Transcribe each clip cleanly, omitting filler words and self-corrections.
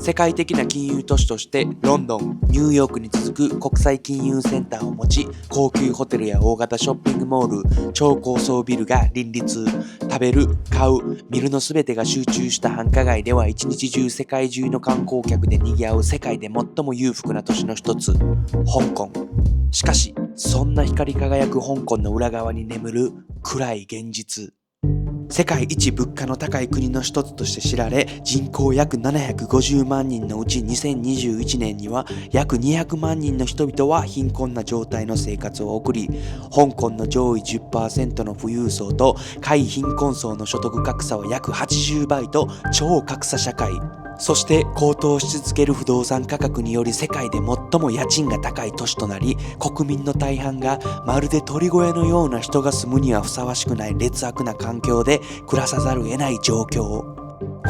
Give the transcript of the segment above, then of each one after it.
世界的な金融都市としてロンドン、ニューヨークに続く国際金融センターを持ち、高級ホテルや大型ショッピングモール、超高層ビルが林立。食べる、買う、見るのすべてが集中した繁華街では一日中世界中の観光客で賑わう世界で最も裕福な都市の一つ、香港。しかし、そんな光り輝く香港の裏側に眠る暗い現実。世界一物価の高い国の一つとして知られ、人口約750万人のうち2021年には約200万人の人々は貧困な状態の生活を送り、香港の上位 10% の富裕層と下位貧困層の所得格差は約80倍と超格差社会。そして高騰し続ける不動産価格により世界で最も家賃が高い都市となり、国民の大半がまるで鳥越のような人が住むにはふさわしくない劣悪な環境で暮らさざるを得ない状況。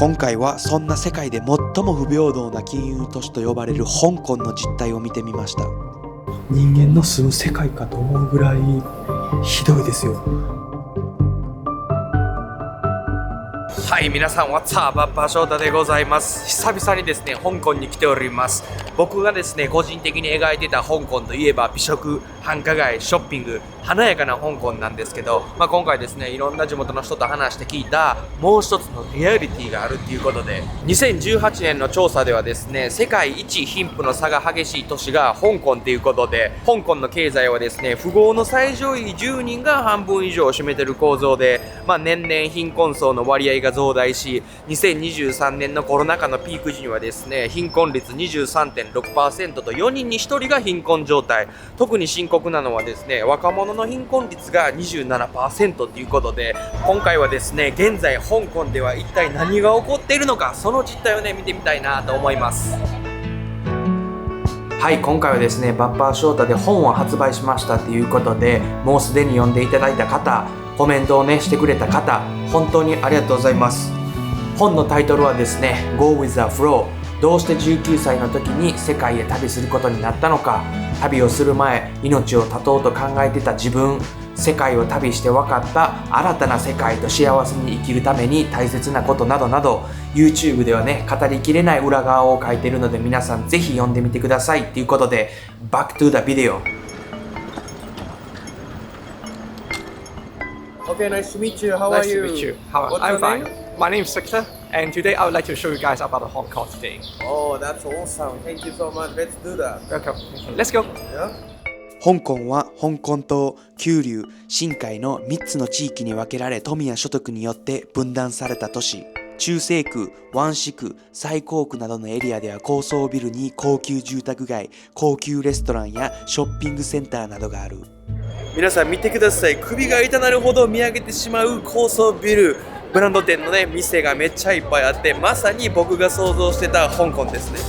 今回はそんな世界で最も不平等な金融都市と呼ばれる香港の実態を見てみました。人間の住む世界かと思うぐらいひどいですよ。はい、皆さん、What's up? バッパー翔太でございます。久々にですね、香港に来ております。僕がですね、個人的に描いてた香港といえば美食、繁華街、ショッピング、華やかな香港なんですけど、今回ですね、いろんな地元の人と話して聞いたもう一つのリアリティがあるっていうことで、2018年の調査ではですね、世界一貧富の差が激しい都市が香港っていうことで、香港の経済はですね、富豪の最上位10人が半分以上を占めてる構造で、年々貧困層の割合が増大し、2023年のコロナ禍のピーク時にはですね、貧困率 23.6% と4人に1人が貧困状態。特に深刻なのはですね、若者の貧困率が 27% ということで、今回はですね、現在香港では一体何が起こっているのか、その実態をね、見てみたいなと思います。はい、今回はですね、バッパー翔太で本を発売しましたということで、もうすでに読んでいただいた方、コメントをねしてくれた方、本当にありがとうございます。本のタイトルはですね、Go with the Flow。どうして19歳の時に世界へ旅することになったのか、旅をする前、命を絶とうと考えてた自分、世界を旅して分かった新たな世界と幸せに生きるために大切なことなどなど、 YouTube ではね、語りきれない裏側を書いているので、皆さんぜひ読んでみてくださいということで、Back to the video。Okay, nice to meet you. How are you? Nice to meet you. I'm fine. My name is Victor, and today I would like to show you guys about Hong Kong today. Oh, that's awesome. Thank you so much. Let's do that. Welcome. Let's go. Yeah. 香港は香港島、九龍、新海の3つの地域に分けられ、富や所得によって分断された都市。中西区、湾仔区、西港区などのエリアでは高層ビルに高級住宅街、高級レストランやショッピングセンターなどがある。皆さん見てください。首が痛なるほど見上げてしまう高層ビル。ブランド店のね、店がめっちゃいっぱいあって、まさに僕が想像してた香港ですね。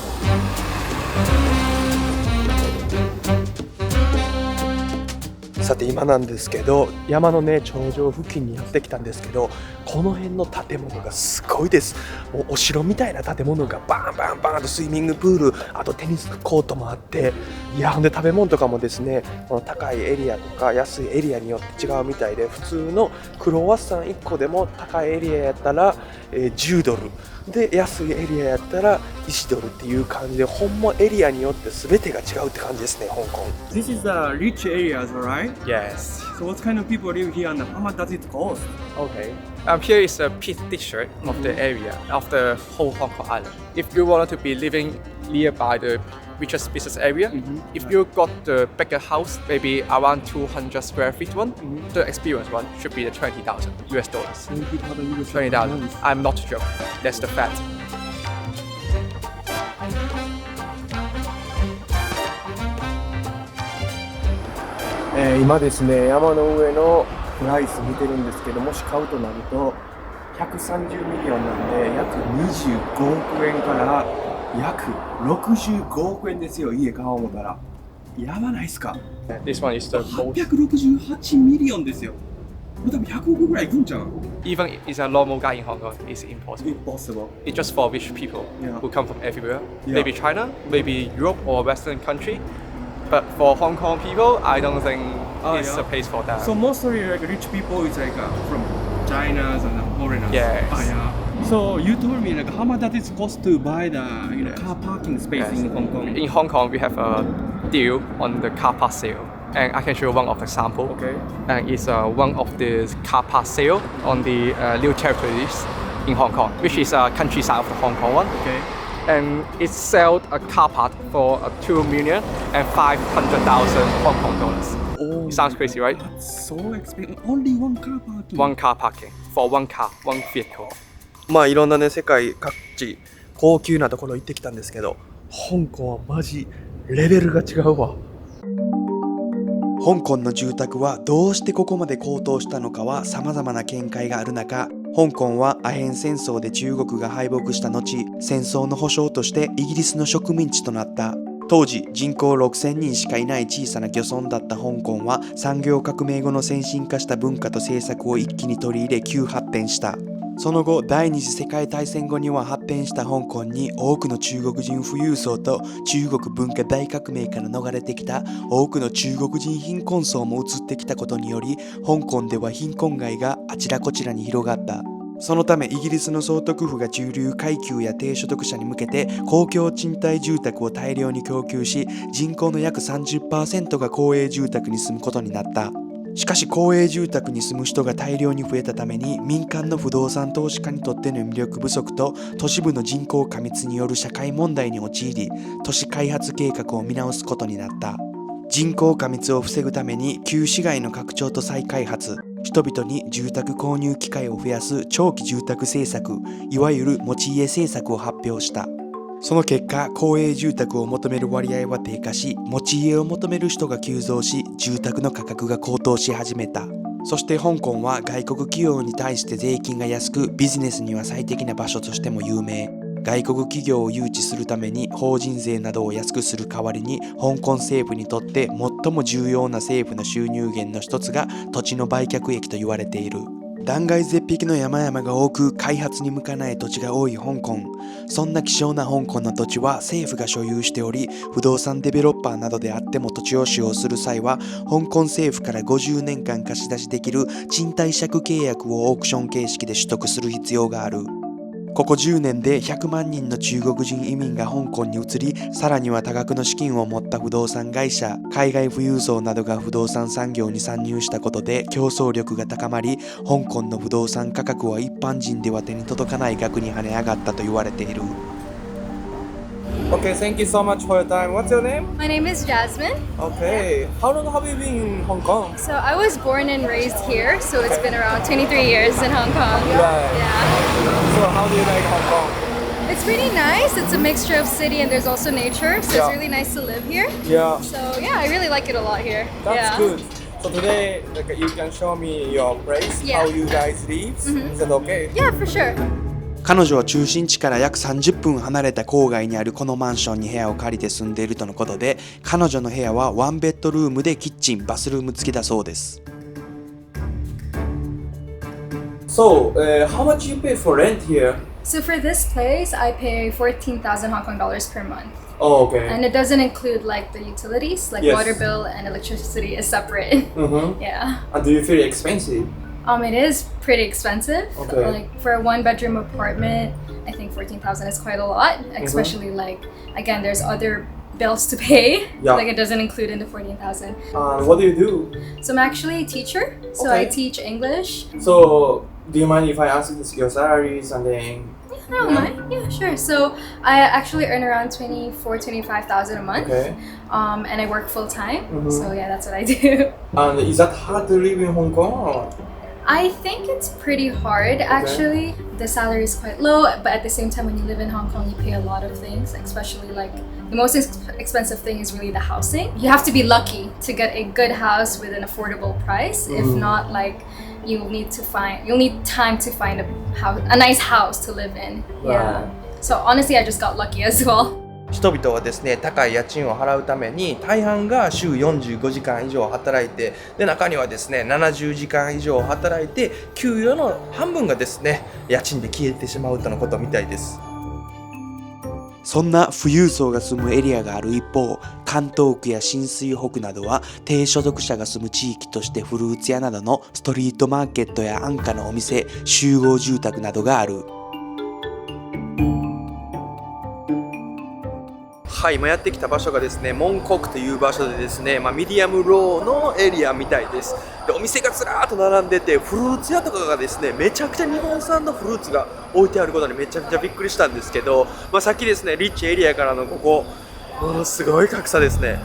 さて今なんですけど、山のね頂上付近にやってきたんですけど、この辺の建物がすごいです。もうお城みたいな建物がバンバンバンと、スイミングプール、あとテニスコートもあって、いや、ほんで食べ物とかもですね、この高いエリアとか安いエリアによって違うみたいで、普通のクロワッサン1個でも高いエリアやったら10ドルで、安いエリアやったら1ドルっていう感じで、ほんまエリアによって全てが違うって感じですね、香港。 This is the rich areas, alright? Yes. So what kind of people live here and how much does it cost? Okay. Here is a Peace District of the area of the whole Hong Kong Island. If you want to be living nearby the richest business area, if you got the bigger house, maybe around 200 square feet one, the experienced one should be the $20,000 US dollars. 20,000. I'm not joking. That's the fact. 今ですね、山の上のプライス見てるんですけど、もし買うとなると130ミリオンなんで、約25億円から約65億円ですよ。家買おう思ったらやばないっすか。 This one is the most. 868ミリオンですよ。これ多分100億ぐらいいくんちゃう？ Even is a normal guy in Hong Kong, it's impossible. Impossible. It's just for rich people Yeah. who come from everywhere. Yeah. Maybe China, maybe Europe or Western country. But for Hong Kong people, I don't think it's a place for that. So mostly like rich people is like from China and foreigners. Yes. Yeah. So you told me like how much does it cost to buy the car parking space Yes. in Hong Kong? In Hong Kong, we have a deal on the car park sale, and I can show you one of the example. Okay. And it's one of the car park sale on the new territories in Hong Kong, which is a countryside of the Hong Kong one. Okay. And it sold a car park for 2,500,000 Hong Kong dollars. Oh, It sounds crazy, right? that's so expensive. Only one car parking. One car parking for one car, one vehicle. まあいろんなね世界各地高級なところ行ってきたんですけど、香港はマジレベルが違うわ。香港の住宅はどうしてここまで高騰したのかは様々な見解がある中、香港はアヘン戦争で中国が敗北した後、戦争の保障としてイギリスの植民地となった。当時人口6000人しかいない小さな漁村だった香港は産業革命後の先進化した文化と政策を一気に取り入れ急発展した。その後第二次世界大戦後には発展した香港に多くの中国人富裕層と中国文化大革命から逃れてきた多くの中国人貧困層も移ってきたことにより、香港では貧困街があちらこちらに広がった。そのためイギリスの総督府が中流階級や低所得者に向けて公共賃貸住宅を大量に供給し、人口の約 30% が公営住宅に住むことになった。しかし公営住宅に住む人が大量に増えたために、民間の不動産投資家にとっての魅力不足と都市部の人口過密による社会問題に陥り、都市開発計画を見直すことになった。人口過密を防ぐために旧市街の拡張と再開発、人々に住宅購入機会を増やす長期住宅政策、いわゆる持ち家政策を発表した。その結果、公営住宅を求める割合は低下し、持ち家を求める人が急増し、住宅の価格が高騰し始めた。そして香港は外国企業に対して税金が安く、ビジネスには最適な場所としても有名。外国企業を誘致するために法人税などを安くする代わりに、香港政府にとって最も重要な政府の収入源の一つが土地の売却益と言われている。断崖絶壁の山々が多く、開発に向かない土地が多い香港。そんな希少な香港の土地は政府が所有しており、不動産デベロッパーなどであっても土地を使用する際は、香港政府から50年間貸し出しできる賃貸借契約をオークション形式で取得する必要がある。ここ10年で100万人の中国人移民が香港に移り、さらには多額の資金を持った不動産会社、海外富裕層などが不動産産業に参入したことで競争力が高まり、香港の不動産価格は一般人では手に届かない額に跳ね上がったと言われている。Okay, thank you so much for your time. What's your name? My name is Jasmine. Okay. How long have you been in Hong Kong? So I was born and raised here, so it's been around 23 years in Hong Kong. Right. Yeah. So how do you like Hong Kong? It's pretty nice. It's a mixture of city and there's also nature, so Yeah. it's really nice to live here. Yeah, So yeah, I really like it a lot here. that's yeah. good. So today, like, you can show me your place, Yeah. how you guys live. Is that okay? Yeah, for sure. 彼女は中心地から約30分離れた郊外にあるこのマンションに部屋を借りて住んでいるとのことで、彼女の部屋はワンベッドルームでキッチン、バスルーム付きだそうです。So, how much you pay for rent here? So for this place, I pay 14,000 Hong Kong dollars per month. Oh, okay. And it doesn't include like the utilities, like Yes. water bill and electricity is separate. Mm-hmm. Yeah. And do you feel expensive? It is pretty expensive. Okay. Like for a 1-bedroom apartment, I think 14,000 is quite a lot. Especially like again, there's other bills to pay. Yeah. Like it doesn't include in the 14,000. And what do you do? So I'm actually a teacher. So I Okay. teach English. So, do you mind if I ask your salaries and then? I don't mind. Yeah, sure. So I actually earn around 25,000 a month. Okay. And I work full time. Mhm. So yeah, that's what I do. And is that hard to live in Hong Kong? Or? I think it's pretty hard actually. The salary is quite low, but at the same time when you live in Hong Kong you pay a lot of things, especially like the most expensive thing is really the housing. You have to be lucky to get a good house with an affordable price. If not, like you'll need time to find a nice house to live in. Yeah. So honestly I just got lucky as well. 人々はですね、高い家賃を払うために大半が週45時間以上働いて、で中にはですね70時間以上働いて、給与の半分がですね家賃で消えてしまうとのことみたいです。そんな富裕層が住むエリアがある一方、関東区や新水北などは低所得者が住む地域としてフルーツ屋などのストリートマーケットや安価なお店、集合住宅などがある。はい、今やってきた場所がですね、モンコクという場所でですね、ミディアムローのエリアみたいです。で、お店がずらーっと並んでて、フルーツ屋とかがですね、めちゃくちゃ日本産のフルーツが置いてあることにめちゃくちゃびっくりしたんですけど、さっきですね、リッチエリアからのここ、ものすごい格差ですね。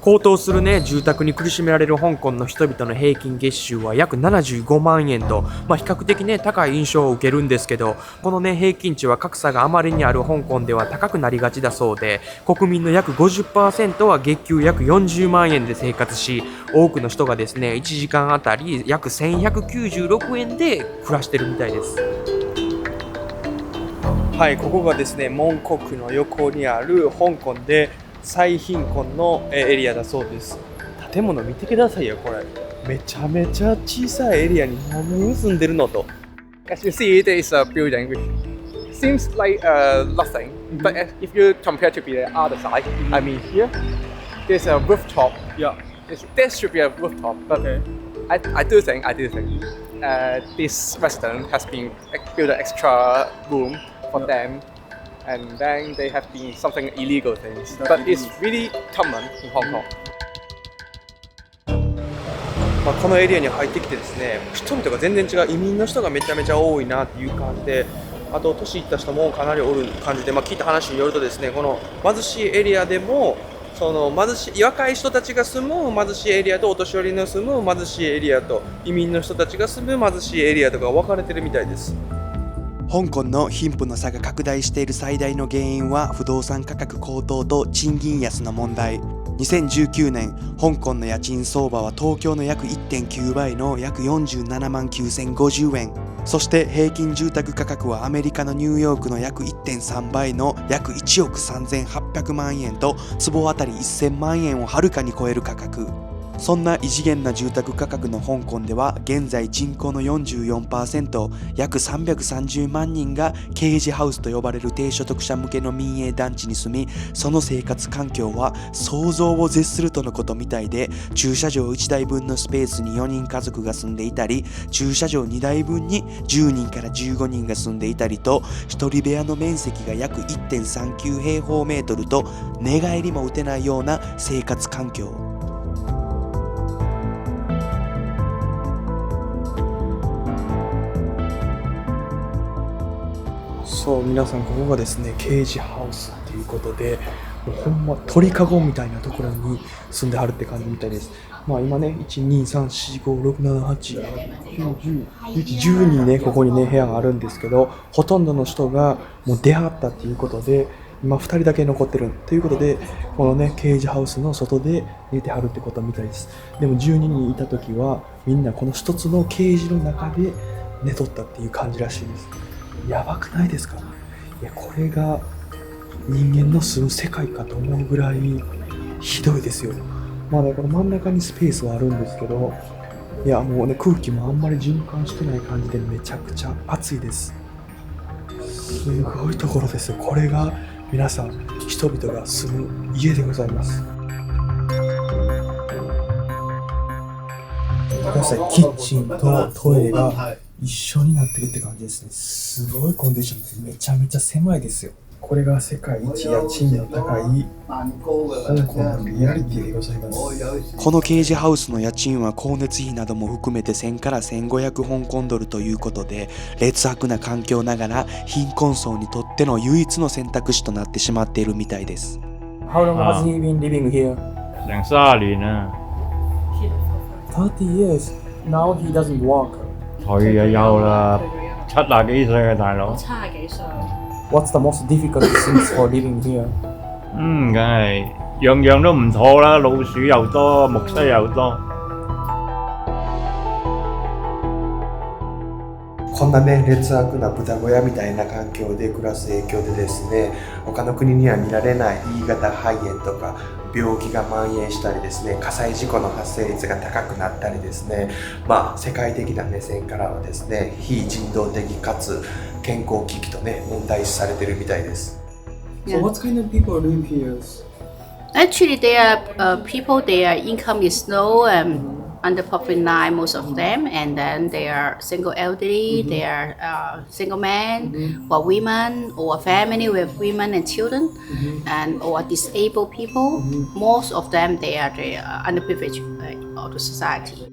高騰するね、住宅に苦しめられる香港の人々の平均月収は約75万円と、比較的ね、高い印象を受けるんですけど、このね、平均値は格差があまりにある香港では高くなりがちだそうで、国民の約 50% は月給約40万円で生活し、多くの人がですね、1時間あたり約1196円で暮らしてるみたいです。はい、ここがですね、モンコクの横にある香港で最貧困のエリアだそうです。建物見てくださいよ、これ。めちゃめちゃ小さいエリアに何人住んでるのと。As you see, there is a building which seems like nothing, but if you compare to the other side, I mean here, there's a rooftop. Yeah. There should be a rooftop, but I do think this resident has been built an extra room for them, and then they have been something illegal things. But it's really common in Hong Kong. このエリアに入ってきてですね、人々が全然違う、移民の人がめちゃめちゃ多いなっていう感じで、あと年いった人もかなりおる感じで、聞いた話によるとですね、この貧しいエリアでもその若い人たちが住む貧しいエリアとお年寄りの住む貧しいエリアと移民の人たちが住む貧しいエリアとか分かれてるみたいです。香港の貧富の差が拡大している最大の原因は不動産価格高騰と賃金安の問題。2019年、香港の家賃相場は東京の約 1.9 倍の約47万9050円。そして平均住宅価格はアメリカのニューヨークの約 1.3 倍の約1億3800万円と坪あたり1000万円をはるかに超える価格。そんな異次元な住宅価格の香港では現在人口の 44%、約330万人がケージハウスと呼ばれる低所得者向けの民営団地に住み、その生活環境は想像を絶するとのことみたいで、駐車場1台分のスペースに4人家族が住んでいたり、駐車場2台分に10人から15人が住んでいたりと、一人部屋の面積が約 1.39 平方メートルと寝返りも打てないような生活環境。そう、皆さん、ここがですね、ケージハウスっていうことで、もうほんま鳥かごみたいなところに住んではるって感じみたいです。今ね、1、2、3、4、5、6、7、8、9、10、11、12ね、ここにね、部屋があるんですけど、ほとんどの人がもう出はったっていうことで、今2人だけ残ってるということで、このね、ケージハウスの外で寝てはるってことみたいです。でも12人いた時は、みんなこの一つのケージの中で寝とったっていう感じらしいです。やばくないですか？いや、これが人間の住む世界かと思うぐらいひどいですよ。この真ん中にスペースはあるんですけど、いやもうね、空気もあんまり循環してない感じでめちゃくちゃ暑いです。すごいところですよ。これが皆さん、人々が住む家でございます。ください、キッチンとトイレが一緒になってるって感じですね。すごいコンディションです。めちゃめちゃ狭いですよ。これが世界一家賃の高い香港のリアリティでございます。このケージハウスの家賃は光熱費なども含めて1000から1500香港ドルということで、劣悪な環境ながら貧困層にとっての唯一の選択肢となってしまっているみたいです。 How long has he been living here? 成30年啦， 30 years. Now he doesn't work. 佢就有啦，70幾歲嘅大佬。70幾歲。 What's the most difficult things for living here? 梗係樣樣都唔妥啦，老鼠又多，木虱又多。こんなね、劣悪な豚小屋みたいな環境で暮らす影響でですね、他の国には見られない E 型肺炎とか病気が蔓延したりですね、火災事故の発生率が高くなったりですね、世界的な目線からはですね、非人道的かつ健康危機とね、問題視されてるみたいです。So what kind of people live here? Actually, there are people. Their income is low, under poverty line, most of them, and then they are single elderly, they are single men, or women, or family with women and children, and or disabled people. Most of them they are the underprivileged of the society.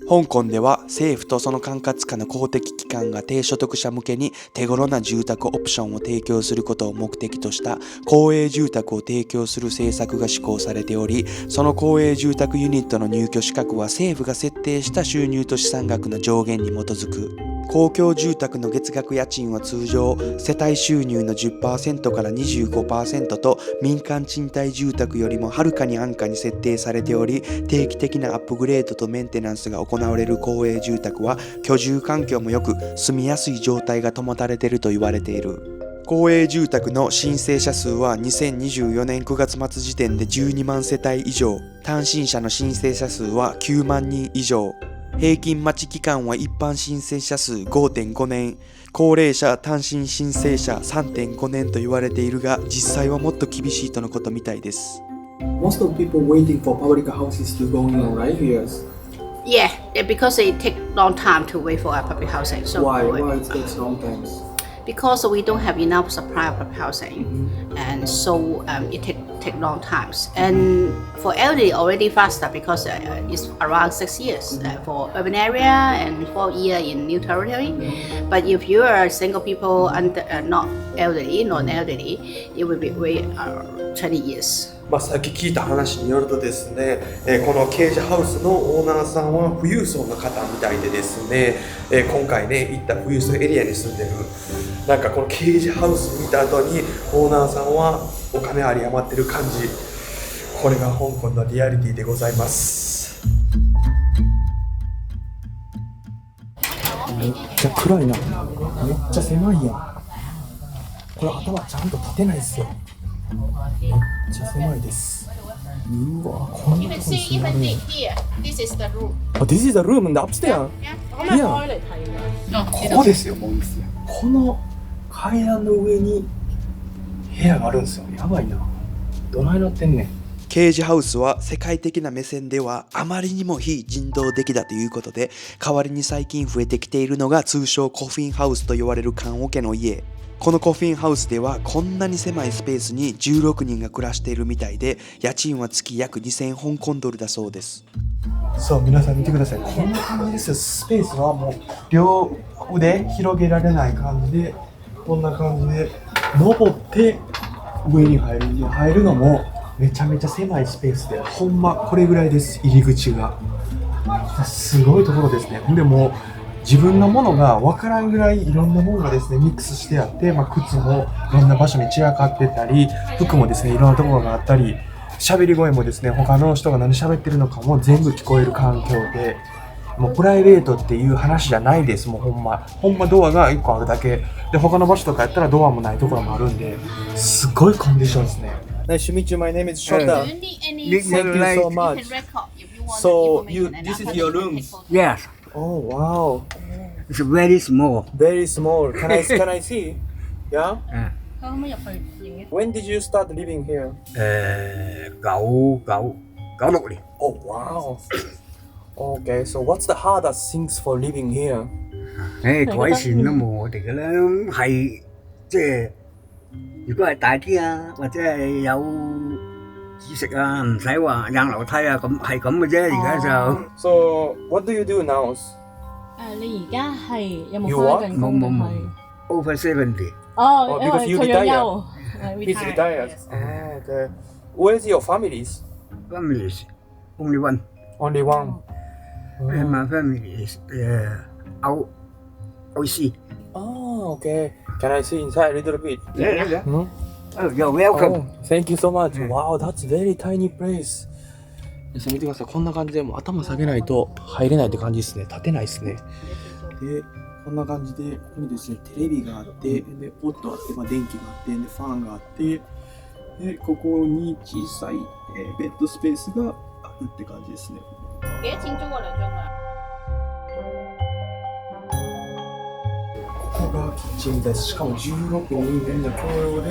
香港では政府とその管轄下の公的機関が低所得者向けに手頃な住宅オプションを提供することを目的とした公営住宅を提供する政策が施行されており、その公営住宅ユニットの入居資格は政府が設定した収入と資産額の上限に基づく。公共住宅の月額家賃は通常世帯収入の 10% から 25% と民間賃貸住宅よりもはるかに安価に設定されており、定期的なアップグレードとメンテナンスが行われる公営住宅は居住環境も良く住みやすい状態が保たれていると言われている。公営住宅の申請者数は2024年9月末時点で12万世帯以上、単身者の申請者数は9万人以上、平均待ち期間は一般申請者数 5.5 年、高齢者単身申請者 3.5 年と言われているが、実際はもっと厳しいとのことみたいです。Most of people waiting for public houses to go in, right? Yes. Yeah, because it take long time to wait for a public housing. So Why it takes long time? Because we don't have enough supply of public housing, and so it take long times. And for elderly, already faster because it's around 6 years for urban area and 4 years in new territory. But if you are single people and not elderly, non-elderly, it will be wait 20 years. さっき聞いた話によるとですね、このケージハウスのオーナーさんは富裕層の方みたいでですね、今回ね行った富裕層エリアに住んでる、なんかこのケージハウス見た後にオーナーさんはお金あり余ってる感じ、これが香港のリアリティでございます。めっちゃ暗いな、めっちゃ狭いやん。これ頭ちゃんと立てないっすよ。めっちゃ狭いです。うわ、こんなとこに住んでるんや。This is the room. This is the room in the upstairs. いや、ここですよ、もうこの階段の上に部屋があるんですよ。やばいな。どないなってんねん。ケージハウスは世界的な目線ではあまりにも非人道的だということで、代わりに最近増えてきているのが通称コフィンハウスと言われる棺桶の家。このコフィンハウスではこんなに狭いスペースに16人が暮らしているみたいで、家賃は月約2000香港ドルだそうです。そう、皆さん見てください。こんな感じですよ。スペースはもう両腕広げられない感じで、こんな感じで登って上に入る。入るのもめちゃめちゃ狭いスペースで、ほんまこれぐらいです、入り口が。すごいところですね。でも自分のものが分からんぐらいいろんなものがですねミックスしてあって、靴もいろんな場所に散らかってたり、服もですねいろんなところがあったり、喋り声もですね他の人が何喋ってるのかも全部聞こえる環境で、もうプライベートっていう話じゃないです。もうほんまドアが1個あるだけで、他の場所とかやったらドアもないところもあるんで、すごいコンディションですね。Nice to meet you. My name is Shota. Thank you so much. So this is your room? Yes, Oh wow, it's very small. very small. Can I see? Yeah. When did you start living here? 9年。 Oh wow. Okay, so what's the hardest things for living here? 改善都冇我哋嘅啦，係即係如果係大啲啊，或者係有知識啊，唔使話硬樓梯啊，咁係咁嘅啫。而家就 So what do you do now? 你而家係有冇 You 返緊工定冇係？ over 70。哦，因 because 為 you 退咗 retired. 休 He's retired. Oh, okay. Where's your families? Family is only one. Only one. And my family is out OC. Oh, okay. Can I see inside a little bit? Yeah. Hmm? Oh, you're welcome. Oh, thank you so much. Wow, that's very tiny place. 見てください。こんな感じでもう頭下げないと入れないって感じですね。立てないですね。で、こんな感じで、ここにですね、テレビがあって、で、ポットあって、電気があって、で、ファンがあって、で、ここに小さい、ベッドスペースがあるって感じですね。幾多錢租個2鐘啊？ここがキッチンです。しかも16人分の共用で、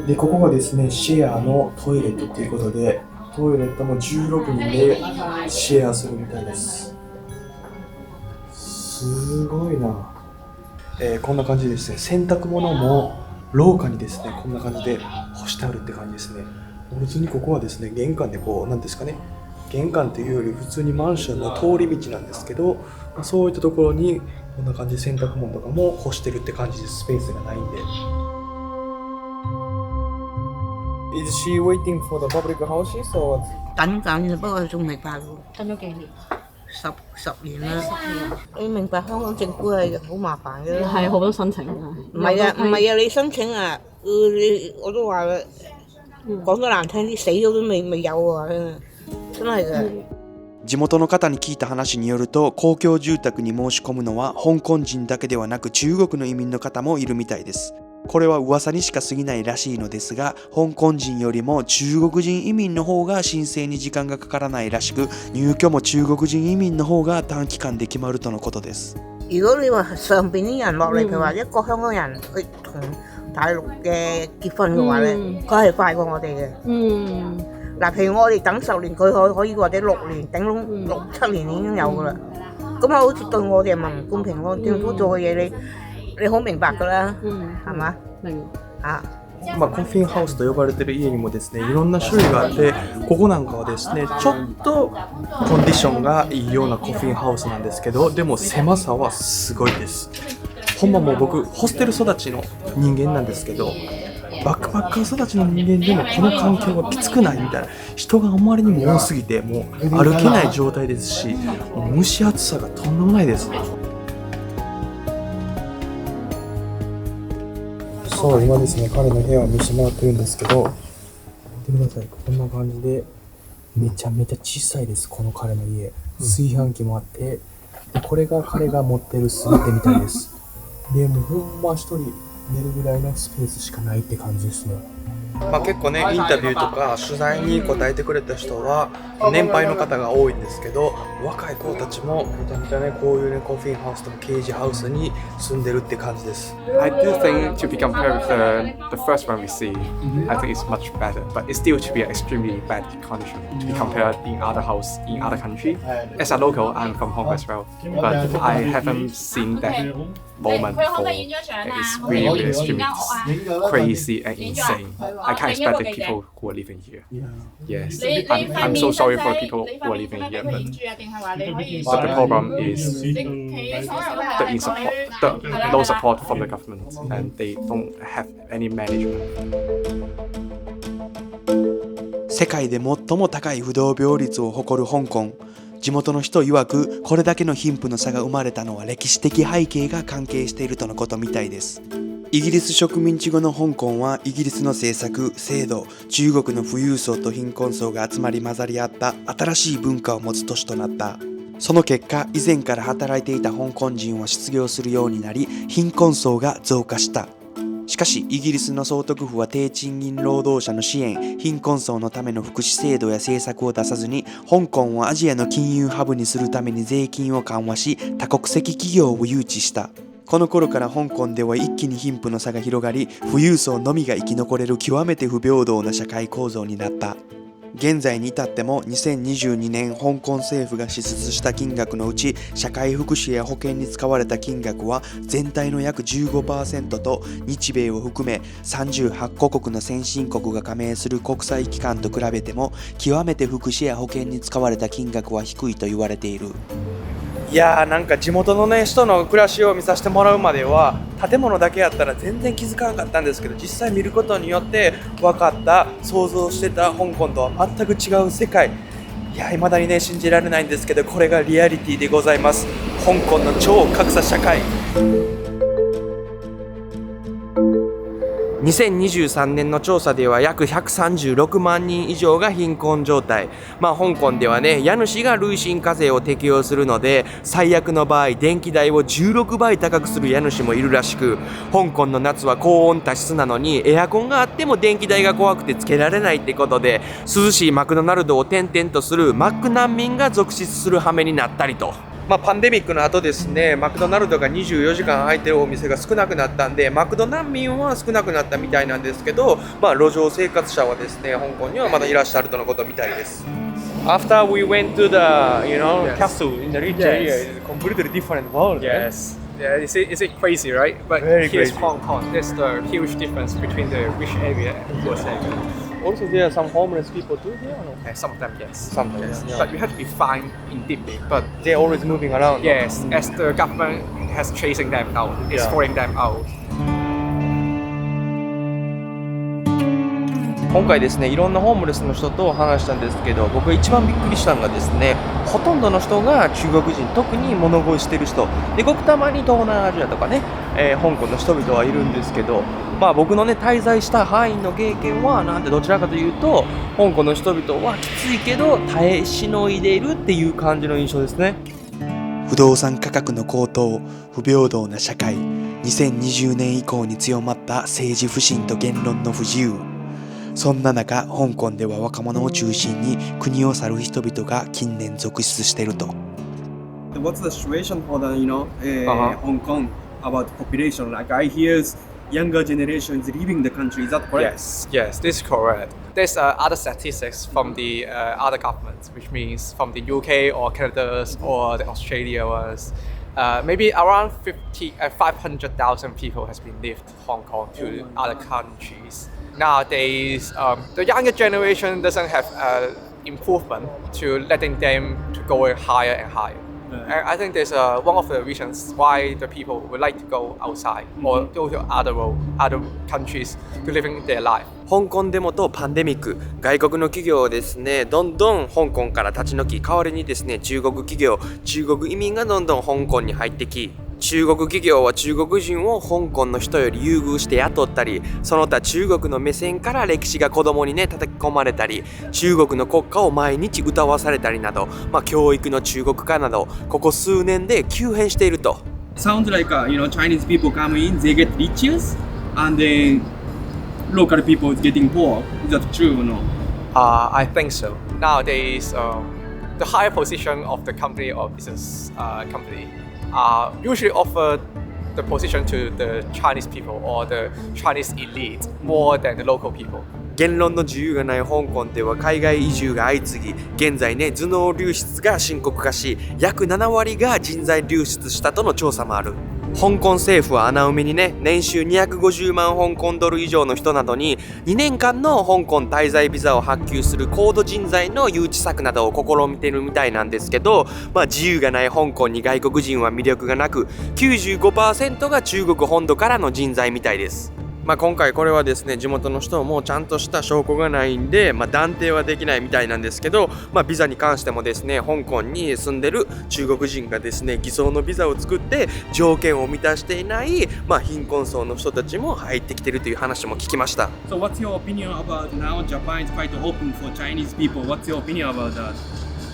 で、ここがですね、シェアのトイレットということで、トイレットも16人でシェアするみたいです。すごいな。こんな感じですね。洗濯物も廊下にですね、こんな感じで干してあるって感じですね。普通にここはですね、玄関でこう、なんですかね、玄関というより普通にマンションの通り道なんですけど、そういったところにこんな感じで洗濯物とかも干してるって感じです。スペースがないんで。Is she waiting for the public houses or what? 等緊，不過仲未發喎。等咗幾年？十年啦。你明白香港政府係好麻煩嘅。係好多申請啊。唔係啊，唔係啊，你申請啊，我都話啦，講得難聽啲，死咗都未有啊，真係嘅。地元の方に聞いた話によると、公共住宅に申し込むのは香港人だけではなく中国の移民の方もいるみたいです。これは噂にしか過ぎないらしいのですが、香港人よりも中国人移民の方が申請に時間がかからないらしく、入居も中國人移民の方が短期間で決まるとのことです。如果你話上邊啲人落嚟嘅話，一個香港人去同大陸嘅結婚嘅話咧，佢係快過我哋嘅。嗱，譬如我哋等10年，佢可以或者6年，頂籠6、7年已經有噶啦。咁啊，好似對我哋咪唔公平咯。政府做嘅嘢你好明白㗎啦，係嘛？明啊。コッフィンハウスと呼ばれている家にもですね、いろんな種類があって、ここなんかはですね、ちょっとコンディションがいいようなコッフィンハウスなんですけど、でも狭さはすごいです。ほんまもう僕ホステル育ちの人間なんですけど、バックパッカー育ちの人間でもこの環境がきつくないみたいな、人があまりにも多すぎてもう歩けない状態ですし、もう蒸し暑さがとんでもないですね。そう、今ですね、彼の部屋を見せてもらってるんですけど、見てください、こんな感じでめちゃめちゃ小さいです。この彼の家、炊飯器もあって、でこれが彼が持ってる全てみたいです。でもうほんま一人寝るぐらいのスペースしかないって感じですね。結構ね、インタビューとか取材に答えてくれた人は年配の方が多いんですけど、若い子たちもめちゃめちゃね、こういうね、コッフィンハウスとかケージハウスに住んでるって感じです。I do think to be compared with the first one we see, I think it's much better, but it still to be an extremely bad condition to be compared in other house in other country. As a local, I'm from Hong Kong as well, but I haven't seen that moment before. It's really extremely crazy and insane. I can't expect the people who are living here. Yes, I'm so sorry for the people who are living here, but the problem is the no support from the government, and they don't have any management. 世界で最も高い不動病率を誇る香港。地元の人曰く、これだけの貧富の差が生まれたのは歴史的背景が関係しているとのことみたいです。イギリス植民地後の香港はイギリスの政策、制度、中国の富裕層と貧困層が集まり混ざり合った新しい文化を持つ都市となった。その結果、以前から働いていた香港人は失業するようになり、貧困層が増加した。しかし、イギリスの総督府は低賃金労働者の支援、貧困層のための福祉制度や政策を出さずに、香港をアジアの金融ハブにするために税金を緩和し、多国籍企業を誘致した。この頃から香港では一気に貧富の差が広がり、富裕層のみが生き残れる極めて不平等な社会構造になった。現在に至っても2022年香港政府が支出した金額のうち、社会福祉や保険に使われた金額は全体の約 15% と、日米を含め38カ国の先進国が加盟する国際機関と比べても極めて福祉や保険に使われた金額は低いと言われている。いやー、なんか地元のね、人の暮らしを見させてもらうまでは建物だけやったら全然気づかなかったんですけど、実際見ることによって分かった、想像してた香港とは全く違う世界。いや、未だにね、信じられないんですけど、これがリアリティでございます。香港の超格差社会。2023年の調査では約136万人以上が貧困状態。香港ではね、家主が累進課税を適用するので、最悪の場合電気代を16倍高くする家主もいるらしく、香港の夏は高温多湿なのにエアコンがあっても電気代が怖くてつけられないってことで、涼しいマクドナルドを転々とするマック難民が続出する羽目になったりと。パンデミックの後ですね、マクドナルドが24時間開いてるお店が少なくなったんで、マクド難民は少なくなったみたいなんですけど、路上生活者はですね、香港にはまだいらっしゃるとのことみたいです。After we went to the, castle in the rich area, it's a completely different world. Yes. Yeah, is it crazy, right? But Very here's crazy. Hong Kong. There's the huge difference between the rich area and poor area. Also, there are some homeless people too here. Some of them, yes. Sometimes, yeah. But you have to be fine in deeply. But They're always moving around. yes, as the government has chasing them out, it's Yeah. throwing them out. 今回ですね、いろんなホームレスの人と話したんですけど、僕が一番びっくりしたのがですね、ほとんどの人が中国人、特に物乞いしてる人で、ごくたまに東南アジアとかね、香港の人々はいるんですけど、僕のね滞在した範囲の経験はなんてどちらかというと、香港の人々はきついけど耐えしのいでいるっていう感じの印象ですね。不動産価格の高騰、不平等な社会、2020年以降に強まった政治不信と言論の不自由。そんな中、香港では若者を中心に国を去る人々が近年続出していると。What's the situation for the Hong Kong about population? Like I hear younger generations leaving the country. Is that correct? Yes, this is correct. There's other statistics from the other governments, which means from the UK or Canada or the Australia was maybe around 500,000 people has been left Hong Kong to other countries. Nowadays, the younger generation doesn't have improvement to letting them to go higher and higher. And I think there's one of the reasons why the people would like to go outside or go to other countries to living their life. 香港デモとパンデミック、外国の企業をですね、どんどん香港から立ち退き、代わりにですね、中国企業、中国移民がどんどん香港に入ってき、中国企業は中国人を香港の人より優遇して雇ったり、その他中国の目線から歴史が子供にね叩き込まれたり、中国の国歌を毎日歌わされたりなど、教育の中国化など、ここ数年で急変していると。Sounds like Chinese people come in, they get richer, and then local people is getting poor. Is that true or no? I think so. Nowadays, the higher position of the company or business company usually offer the position to the Chinese people or the Chinese elite more than the local people. 言論の自由がない香港では海外移住が相次ぎ、現在ね頭脳流出が深刻化し、約7割が人材流出したとの調査もある。香港政府は穴埋めにね、年収250万香港ドル以上の人などに2年間の香港滞在ビザを発給する高度人材の誘致策などを試みているみたいなんですけど、自由がない香港に外国人は魅力がなく、95% が中国本土からの人材みたいです。今回これはですね、地元の人もちゃんとした証拠がないんで、断定はできないみたいなんですけど、ビザに関してもですね、香港に住んでる中国人がですね、偽装のビザを作って条件を満たしていない、貧困層の人たちも入ってきてるという話も聞きました。So what's your opinion about now Japan is quite open for Chinese people? What's your opinion about that?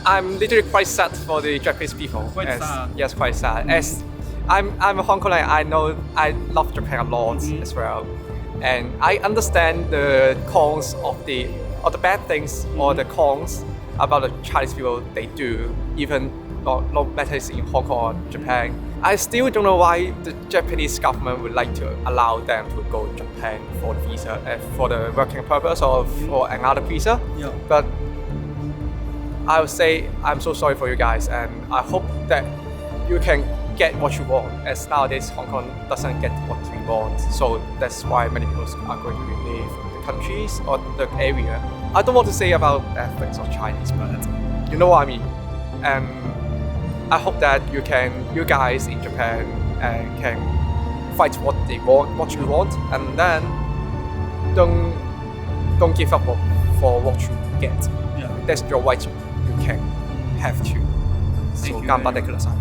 I'm literally quite sad for the Japanese people. Quite sad. Yes, quite sad. As I'm a Hong Konger, I know I love Japan a lot as well. And I understand the cons of the bad things or the cons about the Chinese people they do, even no matter it's in Hong Kong or Japan. I still don't know why the Japanese government would like to allow them to go to Japan for the visa, for the working purpose or for another visa. Yeah. But I would say I'm so sorry for you guys, and I hope that you can get what you want, as nowadays Hong Kong doesn't get what we want. So that's why many people are going to leave the countries or the area. I don't want to say about bad things of Chinese, but you know what I mean. And I hope that you guys in Japan can fight what they want, what you want, and then don't give up for what you get. Yeah. That's your right. You can have to. So 頑張ってください。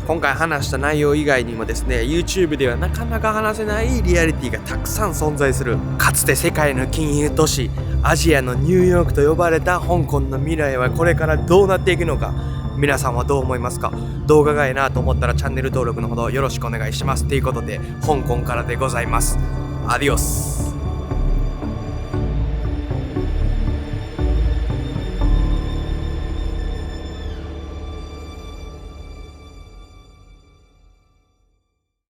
今回話した内容以外にもですね、 YouTube ではなかなか話せないリアリティがたくさん存在する。かつて世界の金融都市、アジアのニューヨークと呼ばれた香港の未来はこれからどうなっていくのか、皆さんはどう思いますか？動画がいいなと思ったらチャンネル登録のほどよろしくお願いします。ということで、香港からでございます。アディオス。